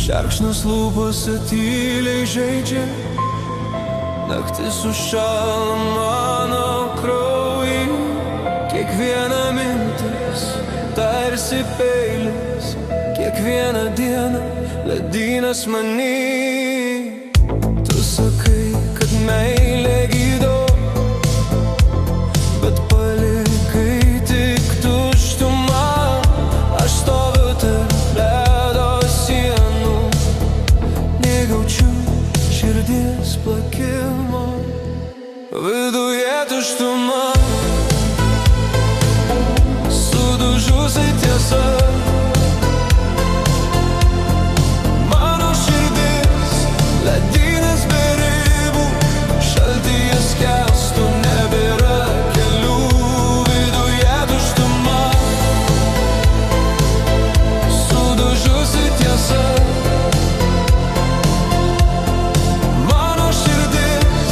Šerkšnas lūpose tyliai žaidžia, naktis sušąla mano kraujį. Kiekviena mintis tarsi peilis, kiekvieną dieną ledynas many. Tu sakai, kad meilė gydo, bet palikai tik tuštumą. Aš stoviu tarp ledo sienų, negaučiu širdies plakimo, viduje tuštuma. Sudužusi tiesa, mano širdis ledynas be ribų, šaltyje skęstų, nebėra kelių, viduje tuštuma. Sudužusi tiesa, mano širdis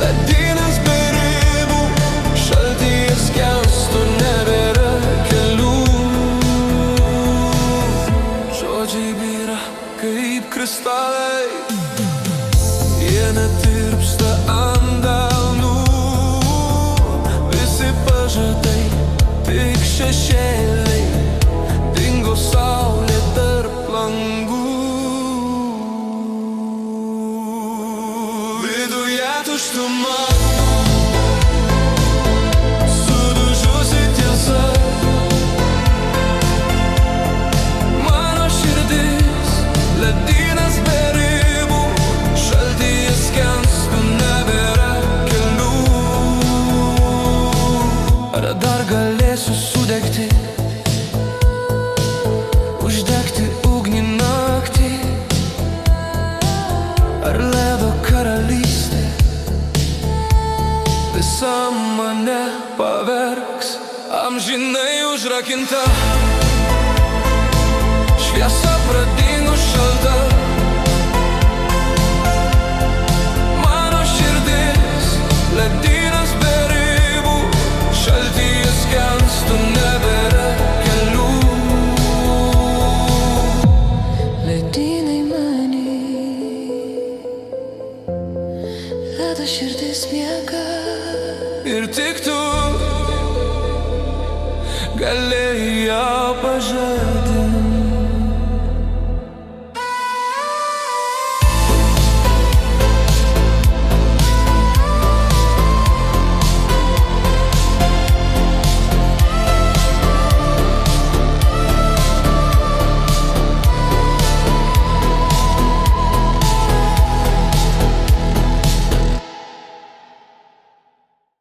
ledynas be ribų, šaltyje skęstų, nebėra kelių. Žodžiai byra kaip kristalai, jie netirpsta ant delnų. Visi pažadai tik šešėliai, dingo saulė tarp langų. Viduje tuštuma. Sudužusi tiesa, mano širdis ledynas be ribų, šaltyje skęstų, nebėra kelių. Ar dar galėsiu sudegti, uždegti ugnį naktį? Ar ledo karalystė visa mane pavergs, amžinai užrakinta? Šviesa pradingo šalta, mano širdis ledynas be ribų, šaltyje skęstų, nebėra kelių. Ledynai many, ledo širdis miega, ir tik tu galėjai ją pažinti.